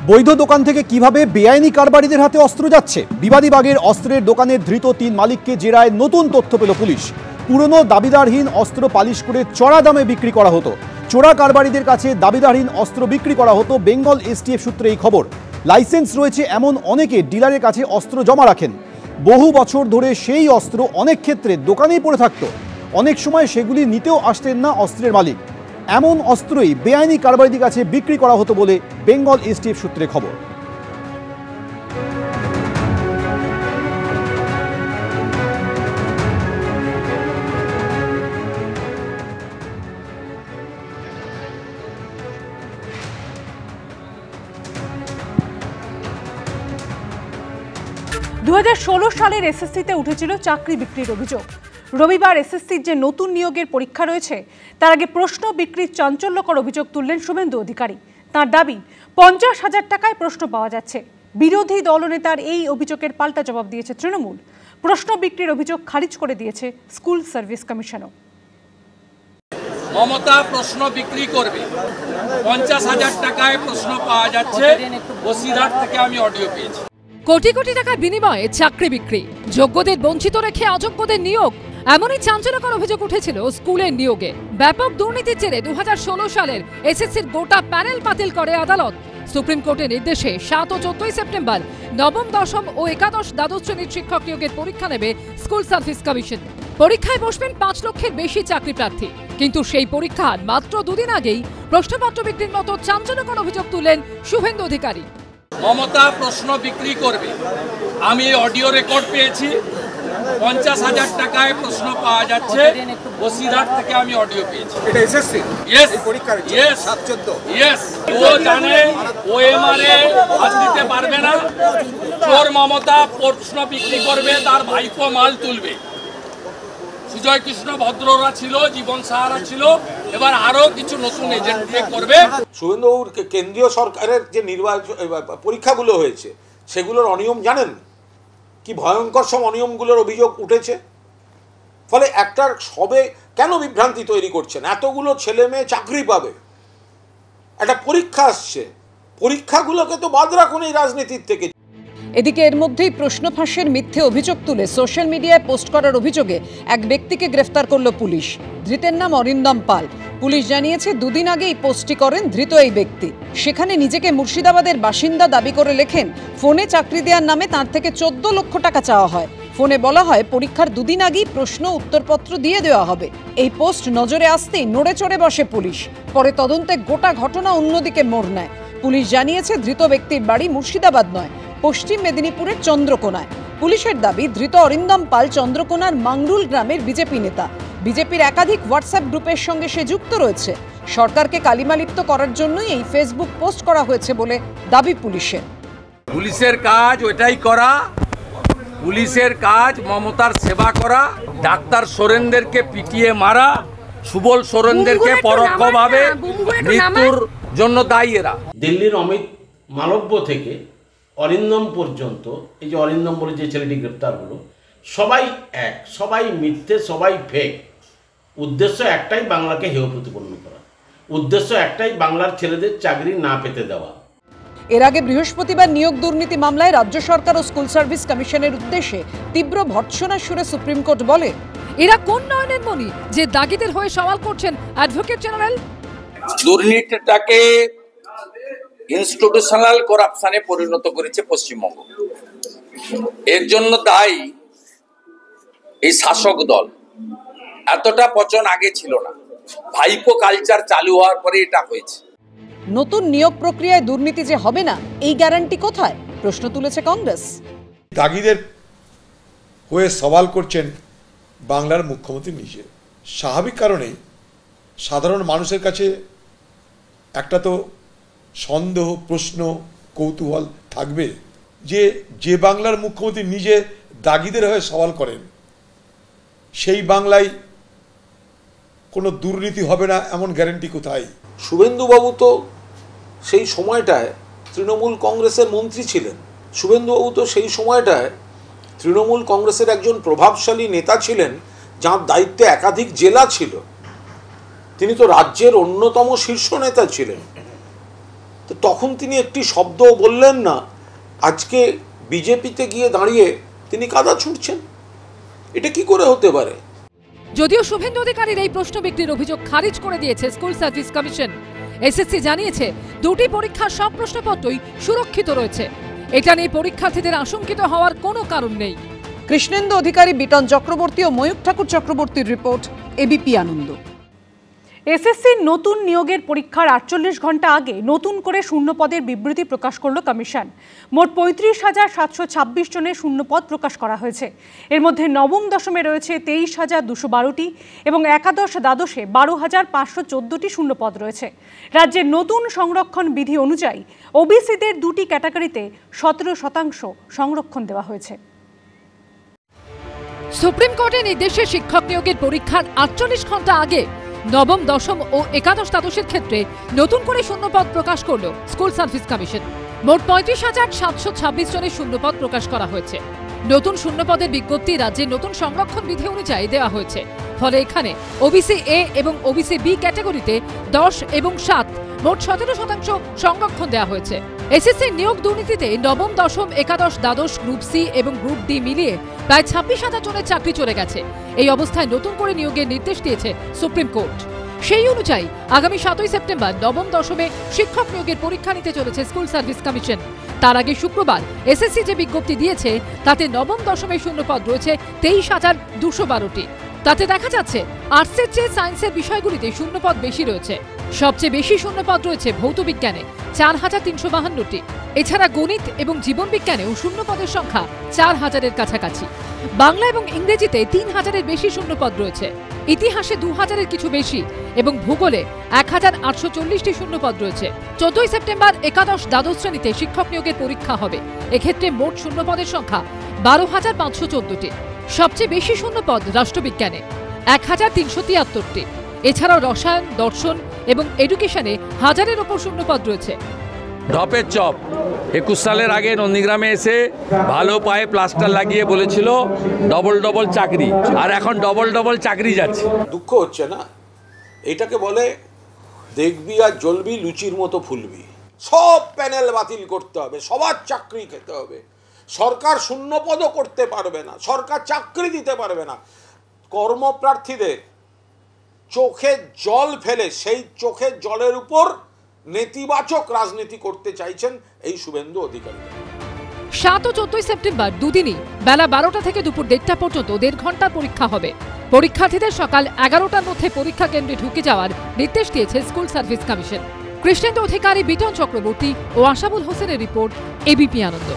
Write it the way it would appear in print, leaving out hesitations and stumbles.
বৈধ দোকান থেকে কিভাবে বেআইনি কারবারিদের হাতে অস্ত্র যাচ্ছে। বিবাদী বাগের অস্ত্রের দোকানের ধৃত 3 মালিককে জেরায় নতুন তথ্য পেল পুলিশ। পুরনো দাবিদারহীন অস্ত্র পালিশ করে চড়া দামে বিক্রি করা হতো। চোরা কারবারিদের কাছে দাবিদারহীন অস্ত্র বিক্রি করা হতো। বেঙ্গল এসটিএফ সূত্রে এই খবর। লাইসেন্স রয়েছে এমন অনেকে ডিলারের কাছে অস্ত্র জমা রাখেন। বহু বছর ধরে সেই অস্ত্র অনেক ক্ষেত্রে দোকানেই পড়ে থাকতো। অনেক সময় সেগুলি নিতেও আসতেন না অস্ত্রের মালিক। এমন অস্ত্রই বেআইনি কারবারিদের কাছে বিক্রি করা হতো বলে বেঙ্গল এসটিএফ সূত্রে খবর। দু সালের এসএসসিতে উঠেছিল চাকরি বিক্রির অভিযোগ। রবিবার এসএসসির যে নতুন নিয়োগের পরীক্ষা রয়েছে তার আগে প্রশ্ন বিক্রির চাঞ্চল্যকর অভিযোগ তুললেন শুভেন্দু অধিকারী। তার দাবি 50,000 টাকায় প্রশ্ন পাওয়া যাচ্ছে। বিরোধী দলনেতার এই অভিযোগের পাল্টা জবাব দিয়েছে তৃণমূল। প্রশ্ন বিক্রির অভিযোগ খারিজ করে দিয়েছে স্কুল সার্ভিস কমিশনও। মমতা প্রশ্ন বিক্রি করবে, 50,000 টাকায় প্রশ্ন পাওয়া যাচ্ছে। বসিরহাট থেকে আমি অডিও পেয়েছি। কোটি কোটি টাকার বিনিময়ে চাকরি বিক্রি, যোগ্যদের বঞ্চিত রেখে অযোগ্যদের নিয়োগ, এমনই চাঞ্চল্যকর অভিযোগ উঠেছিল স্কুলের নিয়োগে। ব্যাপক দুর্নীতির জেরে 2016 সালের এসএসসির গোটা প্যানেল বাতিল করে আদালত। সুপ্রিম কোর্টের নির্দেশে 7 ও 14 সেপ্টেম্বর নবম, দশম ও একাদশ দ্বাদশ শ্রেণীর শিক্ষক নিয়োগের পরীক্ষা নেবে স্কুল সার্ভিস কমিশন। পরীক্ষায় বসবেন 5 লক্ষের বেশি চাকরি প্রার্থী। কিন্তু সেই পরীক্ষার মাত্র দুদিন আগেই প্রশ্নপত্র বিক্রির মতো চাঞ্চল্যকর অভিযোগ তুললেন শুভেন্দু অধিকারী। মমতা প্রশ্ন বিক্রি করবে, আমি অডিও রেকর্ড পেয়েছি। 50,000 টাকায় প্রশ্ন পাওয়া যাচ্ছে। বসিরহাট থেকে আমি অডিও পেয়েছি। এটা এসএসসি ইয়েস এই পরীক্ষার ইয়েস 7-14 ইয়েস। ও জানে ওএমআরএ হাত দিতে পারবে না। চোর মমতা প্রশ্ন বিক্রি করবে, তার ভাইপো মাল তুলবে। সুজয় কৃষ্ণ ভদ্ররা ছিল, জীবন সাহারা ছিল, এবার আরো কিছু নতুন এজেন্ট দিয়ে করবে। শুভেন্দুবাবুর কেন্দ্রীয় সরকারের যে নির্বাচন পরীক্ষাগুলো হয়েছে সেগুলোর অনিয়ম জানেন কি ভয়ঙ্কর সব অনিয়মগুলোর অভিযোগ উঠেছে। ফলে একটা সবে কেন বিভ্রান্তি তৈরি করছেন? এতগুলো ছেলে মেয়ে চাকরি পাবে, একটা পরীক্ষা আসছে, পরীক্ষাগুলোকে তো বাদ রাখুন এই রাজনীতির থেকে। এদিকে এর মধ্যেই প্রশ্ন ফাঁসের মিথ্যে অভিযোগ তুলে সোশ্যাল মিডিয়ায় পোস্ট করার অভিযোগে এক ব্যক্তিকে গ্রেফতার করল পুলিশ। ধৃতের নাম অরিন্দম পাল। পুলিশ জানিয়েছে 2 দিন আগেই পোস্টটি করেন ধৃত এই ব্যক্তি। সেখানে নিজেকে মুর্শিদাবাদের বাসিন্দা দাবি করে লেখেন ফোনে চাকরি দেওয়ার নামে তার থেকে 14 লক্ষ টাকা চাওয়া হয়। ফোনে বলা হয় পরীক্ষার 2 দিন আগেই প্রশ্ন উত্তরপত্র দিয়ে দেওয়া হবে। এই পোস্ট নজরে আসতেই নড়ে চড়ে বসে পুলিশ। পরে তদন্তে গোটা ঘটনা অন্যদিকে মোড় নেয়। পুলিশ জানিয়েছে ধৃত ব্যক্তির বাড়ি মুর্শিদাবাদ নয়, পশ্চিম মেদিনীপুরের চন্দ্রকোনায়। পুলিশের দাবি ধৃত অরিন্দম পাল চন্দ্রকোনার মাংরুল গ্রামের বিজেপি নেতা। বিজেপির একাধিক হোয়াটসঅ্যাপ গ্রুপের সঙ্গে সে যুক্ত রয়েছে। সরকারকে কালিমালিপ্ত করার জন্যই এই ফেসবুক পোস্ট করা হয়েছে বলে দাবি পুলিশের। পুলিশের কাজ ওইটাই করা, পুলিশের কাজ মমতার সেবা করা। ডাক্তার সোরেনদেরকে পিটিয়ে মারা, সুবল সোরেনদেরকে পরোক্ষভাবে মৃত্যুর জন্য দায়ী এরা। দিল্লির অমিত মালব্য থেকে অরিন্দম পর্যন্ত, এই যে অরিন্দম বলে যে ছেলেটি গ্রেপ্তার হলো, সবাই এক, সবাই মিথ্যে, সবাই ফেক। উদ্দেশ্য একটাই, বাংলাকে হেয় প্রতিপন্ন করা। উদ্দেশ্য একটাই, বাংলার ছেলেদের চাকরি না পেতে দেওয়া। এর আগে বৃহস্পতিবার নিয়োগ দুর্নীতি মামলায় রাজ্য সরকার ও স্কুল সার্ভিস কমিশনের উদ্দেশ্যে তীব্র ভর্ৎসনার সুরে সুপ্রিম কোর্ট বলে, এরা কোন নয়নের মণি যে দাগিদের হয়ে সওয়াল করছেন অ্যাডভোকেট জেনারেল? দুর্নীতিটাকে ইনস্টিটিউশনাল করাপশনে পরিণত করেছে পশ্চিমবঙ্গ। এর জন্য দায়ী এই শাসক দল। এতটা পচন আগে ছিল না, ভাইপো কালচার চালু হওয়ার পরে এটা হয়েছে। নতুন নিয়োগ প্রক্রিয়ায় দুর্নীতি যে হবে না, এই গ্যারান্টি কোথায়? প্রশ্ন তুলেছে কংগ্রেস। দাগিদের হয়ে সওয়াল করছেন বাংলার মুখ্যমন্ত্রী নিজে। স্বাভাবিক কারণেই সাধারণ মানুষের কাছে একটা তো সন্দেহ, প্রশ্ন, কৌতূহল থাকবে যে বাংলার মুখ্যমন্ত্রী নিজে দাগিদের হয়ে সওয়াল করেন, সেই বাংলায় কোনো দুর্নীতি হবে না এমন গ্যারান্টি কোথায়? শুভেন্দুবাবু তো সেই সময়টায় তৃণমূল কংগ্রেসের মন্ত্রী ছিলেন। শুভেন্দুবাবু তো সেই সময়টায় তৃণমূল কংগ্রেসের একজন প্রভাবশালী নেতা ছিলেন, যার দায়িত্বে একাধিক জেলা ছিল। তিনি তো রাজ্যের অন্যতম শীর্ষ নেতা ছিলেন। তো তখন তিনি একটি শব্দ বললেন না, আজকে বিজেপিতে গিয়ে দাঁড়িয়ে তিনি কাদা ছুঁড়ছেন। এটা কি করে হতে পারে? যদিও শুভেন্দু অধিকারীর এই প্রশ্ন বিক্রির অভিযোগ খারিজ করে দিয়েছে স্কুল সার্ভিস কমিশন। এসএসসি জানিয়েছে দুটি পরীক্ষার সব প্রশ্নপত্রই সুরক্ষিত রয়েছে। এটা নিয়ে পরীক্ষার্থীদের আশঙ্কিত হওয়ার কোনো কারণ নেই। কৃষ্ণেন্দু অধিকারী, বিটন চক্রবর্তী ও ময়ূর ঠাকুর চক্রবর্তীর রিপোর্ট, এবিপি আনন্দ। এসএসসির নতুন নিয়োগের পরীক্ষার 48 ঘন্টা আগে নতুন করে শূন্যপদের বিবৃতি প্রকাশ করল কমিশন। মোট 35,726 জনের শূন্যপদ প্রকাশ করা হয়েছে। এর মধ্যে নবম দশমে রয়েছে 23,212টি এবং একাদশ দ্বাদশে 12,514টি শূন্যপদ রয়েছে। রাজ্যের নতুন সংরক্ষণ বিধি অনুযায়ী ওবিসিদের দুটি ক্যাটাগরিতে 17% সংরক্ষণ দেওয়া হয়েছে। সুপ্রিম কোর্টের নির্দেশে শিক্ষক নিয়োগের পরীক্ষার 48 ঘন্টা আগে নবম দশম ও একাদশ দ্বাদশের ক্ষেত্রে নতুন করে শূন্যপদ প্রকাশ করল স্কুল সার্ভিস কমিশন। মোট 35,726 জনের শূন্যপদ প্রকাশ করা হয়েছে। নতুন শূন্যপদের বিজ্ঞপ্তি রাজ্যের নতুন সংরক্ষণ বিধি অনুযায়ী দেওয়া হয়েছে। ফলে এখানে ওবিসি এ এবং ওবিসি বি ক্যাটাগরিতে 10 এবং 7 মোট 17% সংরক্ষণ দেওয়া হয়েছে। এসএসসির নিয়োগ দুর্নীতিতে নবম দশম একাদশ দ্বাদশ গ্রুপ সি এবং গ্রুপ ডি মিলিয়ে প্রায় 26,000 জনের চাকরি চলে গেছে। এই অবস্থায় নতুন করে নিয়োগের নির্দেশ দিয়েছে সুপ্রিম কোর্ট। সেই অনুযায়ী আগামী 7ই সেপ্টেম্বর নবম দশমে শিক্ষক নিয়োগের পরীক্ষা নিতে চলেছে স্কুল সার্ভিস কমিশন। তার আগে শুক্রবার এসএসসি যে বিজ্ঞপ্তি দিয়েছে তাতে নবম দশমের শূন্যপদ রয়েছে 23,212টি। তাতে দেখা যাচ্ছে আর্টসের চেয়ে সায়েন্সের বিষয়গুলিতে শূন্যপদ বেশি রয়েছে। সবচেয়ে বেশি শূন্যপদ রয়েছে ভৌত বিজ্ঞানে 4,352টি। এছাড়া গণিত এবং জীবন বিজ্ঞানেও শূন্যপদের সংখ্যা 4,000-এর কাছাকাছি। বাংলা এবং ইংরেজিতে 3,000-এর বেশি শূন্যপদ রয়েছে। ইতিহাসে 2,000-এর কিছু বেশি এবং ভূগোলে 1,840টি শূন্যপদ রয়েছে। 14ই সেপ্টেম্বর একাদশ দ্বাদশ শ্রেণীতে শিক্ষক নিয়োগের পরীক্ষা হবে। এক্ষেত্রে মোট শূন্যপদের সংখ্যা 12,514টি। সবচেয়ে বেশি শূন্যপদ রাষ্ট্রবিজ্ঞানে 1,373টি। এছাড়াও রসায়ন, দর্শন এবং এডুকেশনে 1000-এর ওপর শূন্যপদ রয়েছে। ঢপের চপ 21 সালের আগে নন্দীগ্রামে এসে ভালো পায়ে প্লাস্টার লাগিয়ে বলেছিল ডবল চাকরি, আর এখন ডবল চাকরি যাচ্ছে। দুঃখ হচ্ছে না? এটাকে বলে দেখবি আর জ্বলবি, লুচির মতো ফুলবি। সব প্যানেল বাতিল করতে হবে, সবার চাকরি খেতে হবে। সরকার শূন্যপদও করতে পারবে না, সরকার চাকরি দিতে পারবে না। কর্মপ্রার্থীদের চোখে জল ফেলে সেই চোখের জলের উপর নেতিবাচক রাজনীতি করতে চাইছেন এই শুভেন্দু অধিকারী। 7 ও 14 সেপ্টেম্বর দুদিনই বেলা 12টা থেকে দুপুর 1:30 পর্যন্ত 1.5 ঘন্টার পরীক্ষা হবে। পরীক্ষার্থীদের সকাল 11টার মধ্যে পরীক্ষা কেন্দ্রে ঢুকে যাওয়ার নির্দেশ দিয়েছে স্কুল সার্ভিস কমিশন। কৃষ্ণেন্দু অধিকারী, বিটন চক্রবর্তী ও আশাবুল হোসেনের রিপোর্ট, এবিপি আনন্দ।